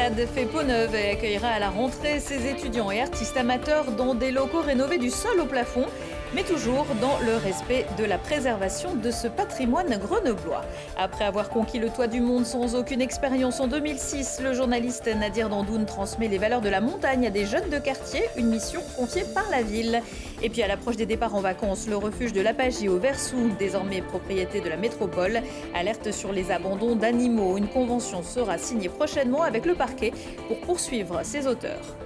l'ESAD fait peau neuve et accueillera à la rentrée ses étudiants et artistes amateurs dans des locaux rénovés du sol au plafond, mais toujours dans le respect de la préservation de ce patrimoine grenoblois. Après avoir conquis le toit du monde sans aucune expérience en 2006, le journaliste Nadir Dandoun transmet les valeurs de la montagne à des jeunes de quartier, une mission confiée par la ville. Et puis à l'approche des départs en vacances, le refuge de l'Apagie au Versou, désormais propriété de la métropole, alerte sur les abandons d'animaux. Une convention sera signée prochainement avec le parquet pour poursuivre ses auteurs.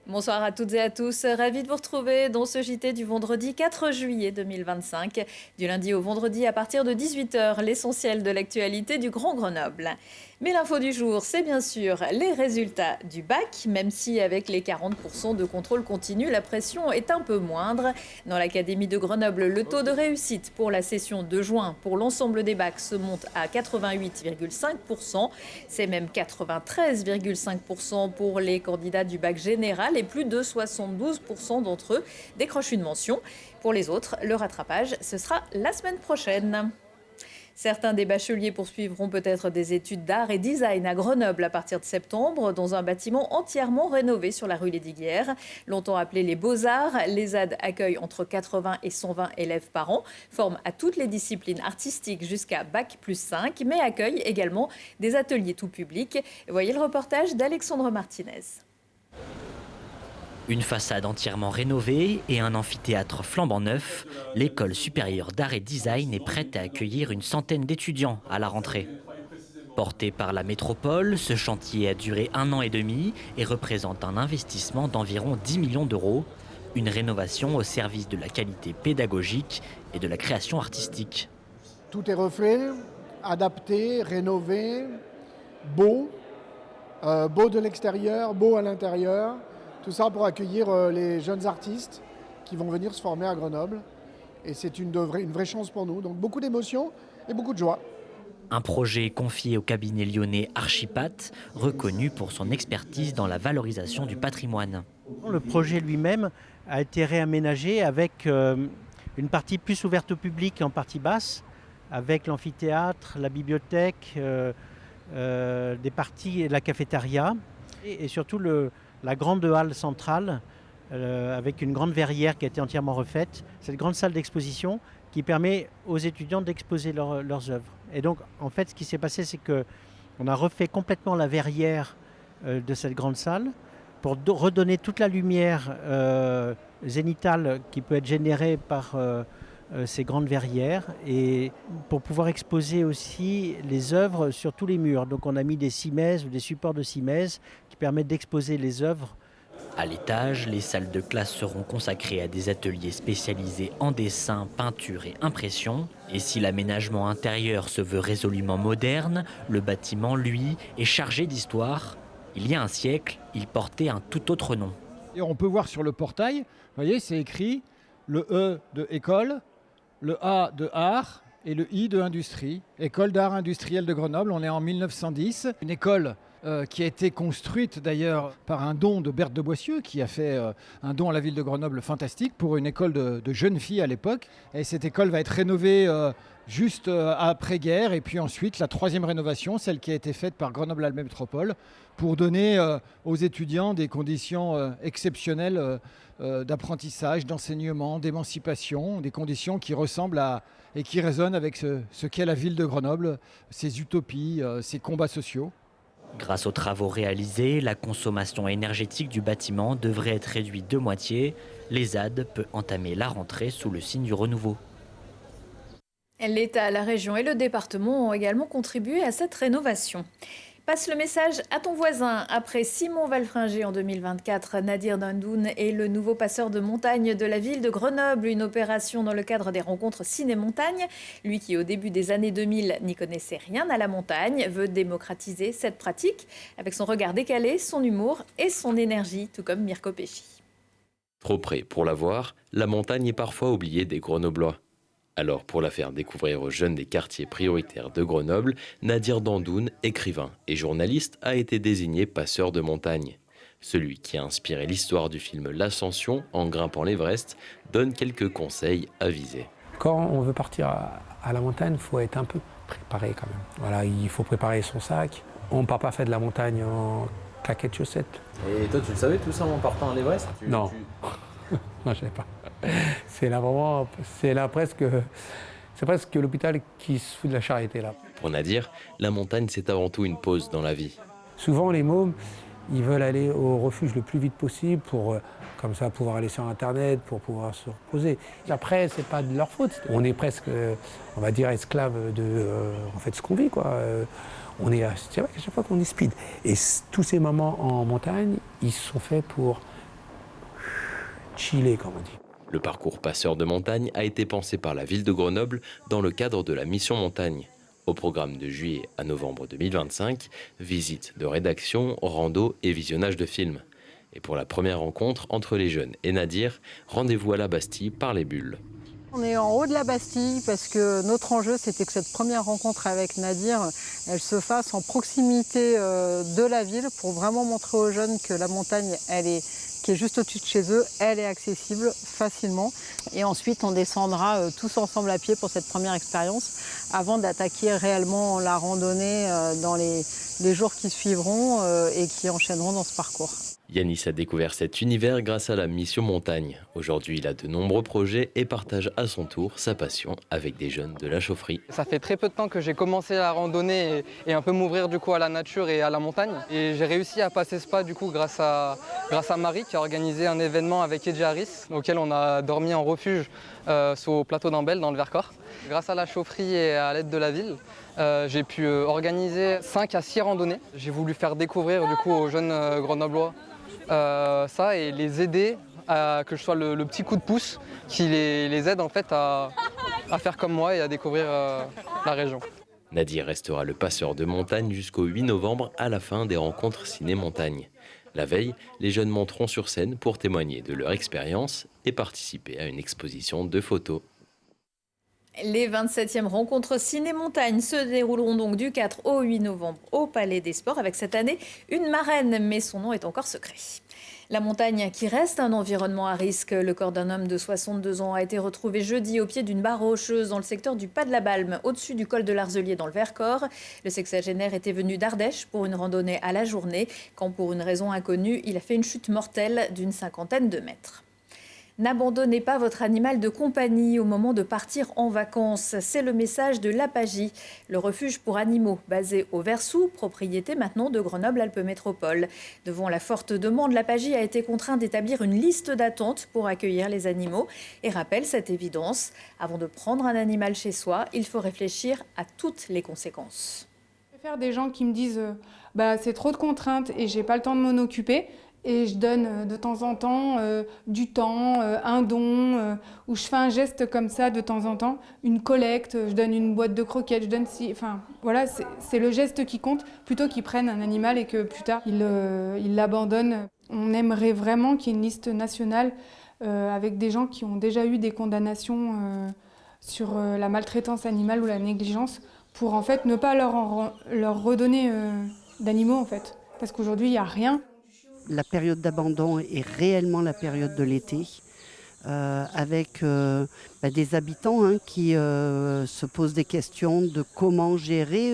Bonsoir à toutes et à tous, ravi de vous retrouver dans ce JT du vendredi 4 juillet 2025. Du lundi au vendredi à partir de 18h, l'essentiel de l'actualité du Grand Grenoble. Mais l'info du jour, c'est bien sûr les résultats du bac, même si avec les 40% de contrôle continu, la pression est un peu moindre. Dans l'Académie de Grenoble, le taux de réussite pour la session de juin pour l'ensemble des bacs se monte à 88,5%. C'est même 93,5% pour les candidats du bac général et plus de 72% d'entre eux décrochent une mention. Pour les autres, le rattrapage, ce sera la semaine prochaine. Certains des bacheliers poursuivront peut-être des études d'art et design à Grenoble à partir de septembre, dans un bâtiment entièrement rénové sur la rue Lesdiguières. Longtemps appelé les Beaux-Arts, l'ESAD accueille entre 80 et 120 élèves par an, forme à toutes les disciplines artistiques jusqu'à Bac+5, mais accueille également des ateliers tout public. Voyez le reportage d'Alexandre Martinez. Une façade entièrement rénovée et un amphithéâtre flambant neuf, l'école supérieure d'art et design est prête à accueillir une centaine d'étudiants à la rentrée. Porté par la métropole, ce chantier a duré 1 an et demi et représente un investissement d'environ 10 millions d'euros, une rénovation au service de la qualité pédagogique et de la création artistique. Tout est refait, adapté, rénové, beau, beau de l'extérieur, beau à l'intérieur. Tout ça pour accueillir les jeunes artistes qui vont venir se former à Grenoble. Et c'est une vraie chance pour nous. Donc beaucoup d'émotions et beaucoup de joie. Un projet confié au cabinet lyonnais Archipat, reconnu pour son expertise dans la valorisation du patrimoine. Le projet lui-même a été réaménagé avec une partie plus ouverte au public en partie basse, avec l'amphithéâtre, la bibliothèque, des parties et la cafétéria et surtout la grande halle centrale avec une grande verrière qui a été entièrement refaite. Cette grande salle d'exposition qui permet aux étudiants d'exposer leurs œuvres. Et donc, en fait, ce qui s'est passé, c'est qu'on a refait complètement la verrière de cette grande salle pour redonner toute la lumière zénithale qui peut être générée par ces grandes verrières et pour pouvoir exposer aussi les œuvres sur tous les murs. Donc on a mis des cimaises ou des supports de cimaises qui permettent d'exposer les œuvres. À l'étage, les salles de classe seront consacrées à des ateliers spécialisés en dessin, peinture et impression. Et si l'aménagement intérieur se veut résolument moderne, le bâtiment, lui, est chargé d'histoire. Il y a un siècle, il portait un tout autre nom. Et on peut voir sur le portail, vous voyez, c'est écrit le E de école, le A de art et le I de industrie. École d'art industriel de Grenoble, on est en 1910. Une école qui a été construite d'ailleurs par un don de Berthe de Boissieu, qui a fait un don à la ville de Grenoble fantastique pour une école de jeunes filles à l'époque. Et cette école va être rénovée juste après-guerre. Et puis ensuite, la 3e rénovation, celle qui a été faite par Grenoble-Alpes Métropole, pour donner aux étudiants des conditions exceptionnelles d'apprentissage, d'enseignement, d'émancipation, des conditions qui ressemblent à et qui résonnent avec ce qu'est la ville de Grenoble, ses utopies, ses combats sociaux. Grâce aux travaux réalisés, la consommation énergétique du bâtiment devrait être réduite de moitié. L'ESAD peut entamer la rentrée sous le signe du renouveau. L'État, la région et le département ont également contribué à cette rénovation. Passe le message à ton voisin. Après Simon Valfringer en 2024, Nadir Dandoun est le nouveau passeur de montagne de la ville de Grenoble. Une opération dans le cadre des rencontres ciné-montagne. Lui qui, au début des années 2000, n'y connaissait rien à la montagne, veut démocratiser cette pratique avec son regard décalé, son humour et son énergie, tout comme Mirko Pesci. Trop près pour la voir, la montagne est parfois oubliée des Grenoblois. Alors, pour la faire découvrir aux jeunes des quartiers prioritaires de Grenoble, Nadir Dandoun, écrivain et journaliste, a été désigné passeur de montagne. Celui qui a inspiré l'histoire du film L'Ascension en grimpant l'Everest donne quelques conseils avisés. Quand on veut partir à la montagne, il faut être un peu préparé quand même. Voilà, il faut préparer son sac, On ne part pas faire de la montagne en claquettes chaussettes. Et toi, tu le savais tout ça en partant à l'Everest? Non. Non, je ne savais pas. C'est presque l'hôpital qui se fout de la charité là. Pour Nadir, la montagne, c'est avant tout une pause dans la vie. Souvent, les mômes, ils veulent aller au refuge le plus vite possible pour, comme ça, pouvoir aller sur Internet, pour pouvoir se reposer. Après, c'est pas de leur faute. On est presque, on va dire, esclaves de en fait, ce qu'on vit, quoi. C'est vrai qu'à chaque fois qu'on est speed. Et tous ces moments en montagne, ils sont faits pour chiller, comme on dit. Le parcours passeur de montagne a été pensé par la ville de Grenoble dans le cadre de la mission montagne. Au programme de juillet à novembre 2025, visite de rédaction, rando et visionnage de films. Et pour la première rencontre entre les jeunes et Nadir, rendez-vous à la Bastille par les Bulles. On est en haut de la Bastille parce que notre enjeu, c'était que cette première rencontre avec Nadir, elle se fasse en proximité de la ville pour vraiment montrer aux jeunes que la montagne, qui est juste au-dessus de chez eux, elle est accessible facilement. Et ensuite, on descendra tous ensemble à pied pour cette première expérience avant d'attaquer réellement la randonnée dans les jours qui suivront et qui enchaîneront dans ce parcours. Yanis a découvert cet univers grâce à la mission montagne. Aujourd'hui, il a de nombreux projets et partage à son tour sa passion avec des jeunes de la chaufferie. Ça fait très peu de temps que j'ai commencé la randonnée et un peu m'ouvrir du coup à la nature et à la montagne. Et j'ai réussi à passer ce pas du coup grâce à Marie qui a organisé un événement avec Edji Harris auquel on a dormi en refuge au plateau d'Ambel dans le Vercors. Grâce à la chaufferie et à l'aide de la ville, j'ai pu organiser 5 à 6 randonnées. J'ai voulu faire découvrir du coup aux jeunes grenoblois ça et les aider que je sois le petit coup de pouce qui les aide en fait à faire comme moi et à découvrir la région. Nadir restera le passeur de montagne jusqu'au 8 novembre à la fin des rencontres ciné-montagne. La veille, les jeunes monteront sur scène pour témoigner de leur expérience et participer à une exposition de photos. Les 27e rencontres ciné-montagne se dérouleront donc du 4 au 8 novembre au Palais des Sports avec cette année une marraine, mais son nom est encore secret. La montagne qui reste un environnement à risque. Le corps d'un homme de 62 ans a été retrouvé jeudi au pied d'une barre rocheuse dans le secteur du Pas de la Balme, au-dessus du col de l'Arzelier dans le Vercors. Le sexagénaire était venu d'Ardèche pour une randonnée à la journée, quand pour une raison inconnue, il a fait une chute mortelle d'une 50aine de mètres. N'abandonnez pas votre animal de compagnie au moment de partir en vacances. C'est le message de l'APAGI, le refuge pour animaux basé au Versou, propriété maintenant de Grenoble-Alpes Métropole. Devant la forte demande, l'APAGI a été contraint d'établir une liste d'attente pour accueillir les animaux et rappelle cette évidence. Avant de prendre un animal chez soi, il faut réfléchir à toutes les conséquences. Je préfère des gens qui me disent c'est trop de contraintes et j'ai pas le temps de m'en occuper. Et je donne de temps en temps du temps, un don, ou je fais un geste comme ça de temps en temps, une collecte, je donne une boîte de croquettes, je donne enfin voilà, c'est le geste qui compte, plutôt qu'ils prennent un animal et que plus tard ils l'abandonnent. On aimerait vraiment qu'il y ait une liste nationale avec des gens qui ont déjà eu des condamnations sur la maltraitance animale ou la négligence, pour en fait ne pas leur redonner d'animaux en fait, parce qu'aujourd'hui il n'y a rien. La période d'abandon est réellement la période de l'été, avec des habitants qui se posent des questions de comment gérer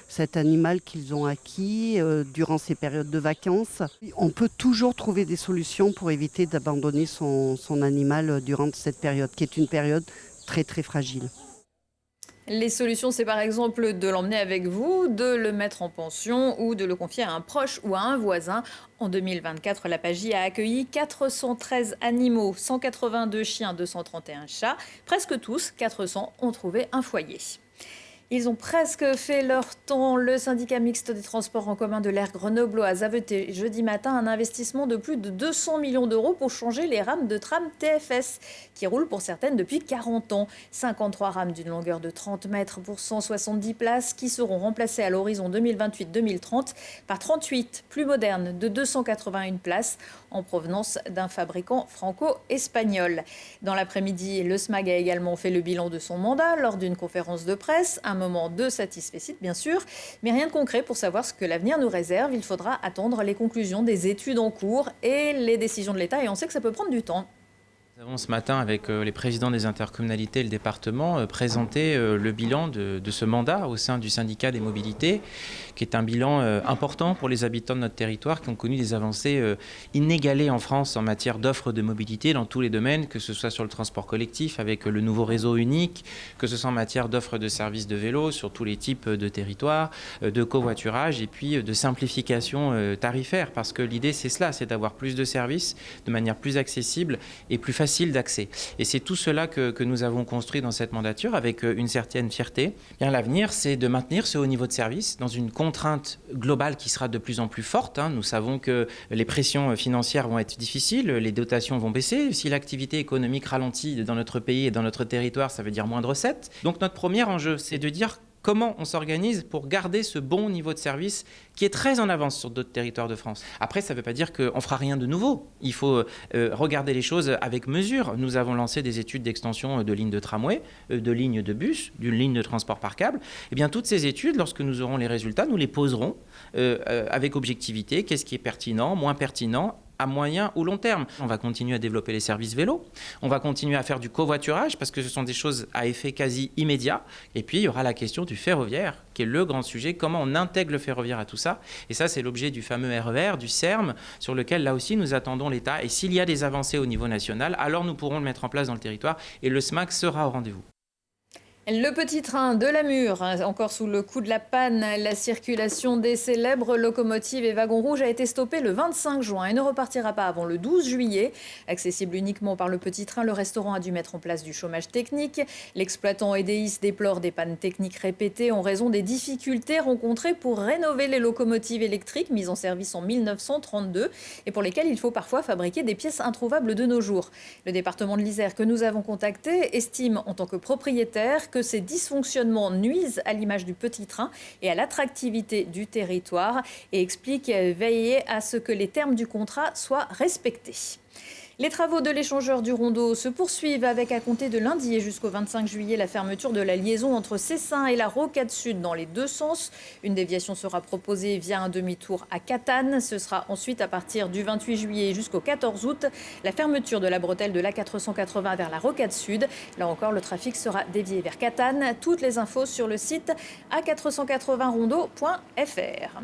cet animal qu'ils ont acquis durant ces périodes de vacances. On peut toujours trouver des solutions pour éviter d'abandonner son animal durant cette période, qui est une période très très fragile. Les solutions, c'est par exemple de l'emmener avec vous, de le mettre en pension ou de le confier à un proche ou à un voisin. En 2024, l'APAGI a accueilli 413 animaux, 182 chiens, 231 chats. Presque tous, 400, ont trouvé un foyer. Ils ont presque fait leur temps. Le syndicat mixte des transports en commun de l'aire grenobloise a voté jeudi matin un investissement de plus de 200 millions d'euros pour changer les rames de tram TFS qui roulent pour certaines depuis 40 ans. 53 rames d'une longueur de 30 mètres pour 170 places qui seront remplacées à l'horizon 2028-2030 par 38 plus modernes de 281 places en provenance d'un fabricant franco-espagnol. Dans l'après-midi, le SMAG a également fait le bilan de son mandat lors d'une conférence de presse. Un moment de satisfecit, bien sûr, mais rien de concret pour savoir ce que l'avenir nous réserve. Il faudra attendre les conclusions des études en cours et les décisions de l'État, et on sait que ça peut prendre du temps. Nous avons ce matin, avec les présidents des intercommunalités et le département, présenté le bilan de ce mandat au sein du syndicat des mobilités, qui est un bilan important pour les habitants de notre territoire, qui ont connu des avancées inégalées en France en matière d'offres de mobilité dans tous les domaines, que ce soit sur le transport collectif avec le nouveau réseau unique, que ce soit en matière d'offres de services de vélo sur tous les types de territoires, de covoiturage et puis de simplification tarifaire, parce que l'idée c'est cela, c'est d'avoir plus de services de manière plus accessible et plus facile d'accès. Et c'est tout cela que nous avons construit dans cette mandature avec une certaine fierté. Bien, l'avenir, c'est de maintenir ce haut niveau de service dans une contrainte globale qui sera de plus en plus forte. Nous savons que les pressions financières vont être difficiles, les dotations vont baisser. Si l'activité économique ralentit dans notre pays et dans notre territoire, ça veut dire moins de recettes. Donc notre premier enjeu, c'est de dire comment on s'organise pour garder ce bon niveau de service qui est très en avance sur d'autres territoires de France. Après, ça ne veut pas dire qu'on ne fera rien de nouveau. Il faut regarder les choses avec mesure. Nous avons lancé des études d'extension de lignes de tramway, de lignes de bus, d'une ligne de transport par câble. Eh bien, toutes ces études, lorsque nous aurons les résultats, nous les poserons avec objectivité. Qu'est-ce qui est pertinent, moins pertinent, à moyen ou long terme. On va continuer à développer les services vélo, on va continuer à faire du covoiturage parce que ce sont des choses à effet quasi immédiat. Et puis il y aura la question du ferroviaire qui est le grand sujet, comment on intègre le ferroviaire à tout ça. Et ça c'est l'objet du fameux RER, du CERM, sur lequel là aussi nous attendons l'État. Et s'il y a des avancées au niveau national, alors nous pourrons le mettre en place dans le territoire et le SMAC sera au rendez-vous. Le petit train de la Mure, encore sous le coup de la panne, la circulation des célèbres locomotives et wagons rouges a été stoppée le 25 juin et ne repartira pas avant le 12 juillet. Accessible uniquement par le petit train, le restaurant a dû mettre en place du chômage technique. L'exploitant Edeis déplore des pannes techniques répétées en raison des difficultés rencontrées pour rénover les locomotives électriques mises en service en 1932 et pour lesquelles il faut parfois fabriquer des pièces introuvables de nos jours. Le département de l'Isère que nous avons contacté estime en tant que propriétaire que ces dysfonctionnements nuisent à l'image du petit train et à l'attractivité du territoire et explique veiller à ce que les termes du contrat soient respectés. Les travaux de l'échangeur du Rondeau se poursuivent avec, à compter de lundi et jusqu'au 25 juillet, la fermeture de la liaison entre Cessin et la Rocade Sud dans les deux sens. Une déviation sera proposée via un demi-tour à Catane. Ce sera ensuite, à partir du 28 juillet jusqu'au 14 août, la fermeture de la bretelle de l'A480 vers la Rocade Sud. Là encore, le trafic sera dévié vers Catane. Toutes les infos sur le site a480rondeau.fr.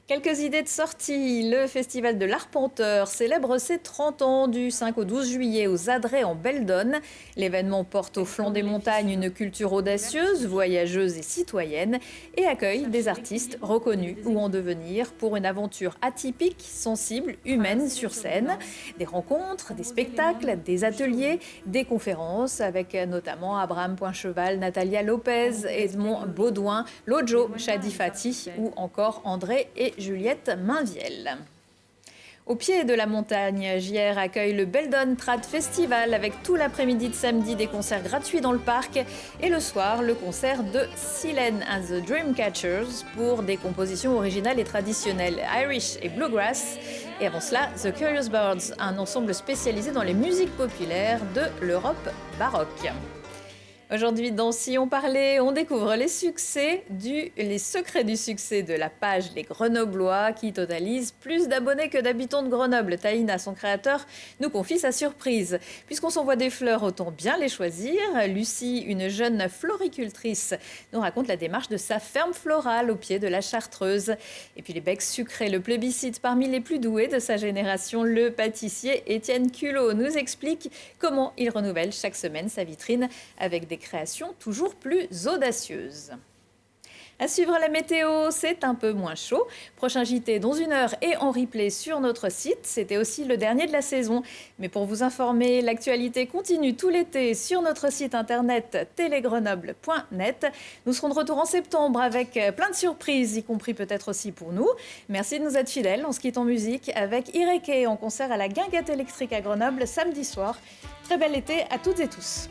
Quelques idées de sortie. Le Festival de l'Arpenteur célèbre ses 30 ans du 5 au 12 juillet aux Adrets en Beldonne. L'événement porte au flanc des montagnes une culture audacieuse, voyageuse et citoyenne et accueille des artistes reconnus ou en devenir pour une aventure atypique, sensible, humaine sur scène. Des rencontres, des spectacles, des ateliers, des conférences avec notamment Abraham Poincheval, Natalia Lopez, Edmond Baudouin, Lojo Chadifati ou encore André et Juliette Mainvielle. Au pied de la montagne, JR accueille le Beldon Trad Festival avec tout l'après-midi de samedi des concerts gratuits dans le parc et le soir le concert de Silene and the Dreamcatchers pour des compositions originales et traditionnelles Irish et Bluegrass. Et avant cela, The Curious Birds, un ensemble spécialisé dans les musiques populaires de l'Europe baroque. Aujourd'hui, dans Si on parlait, on découvre les secrets du succès de la page Les Grenoblois qui totalise plus d'abonnés que d'habitants de Grenoble. Taïna, son créateur, nous confie sa surprise. Puisqu'on s'envoie des fleurs, autant bien les choisir. Lucie, une jeune floricultrice, nous raconte la démarche de sa ferme florale au pied de la Chartreuse. Et puis les becs sucrés, le plébiscite parmi les plus doués de sa génération, le pâtissier Étienne Culot nous explique comment il renouvelle chaque semaine sa vitrine avec des créations toujours plus audacieuses. À suivre la météo, c'est un peu moins chaud. Prochain JT dans 1 heure et en replay sur notre site. C'était aussi le dernier de la saison. Mais pour vous informer, l'actualité continue tout l'été sur notre site internet télégrenoble.net. Nous serons de retour en septembre avec plein de surprises, y compris peut-être aussi pour nous. Merci de nous être fidèles. On se quitte en musique avec Ireke en concert à la Guinguette électrique à Grenoble samedi soir. Très bel été à toutes et tous.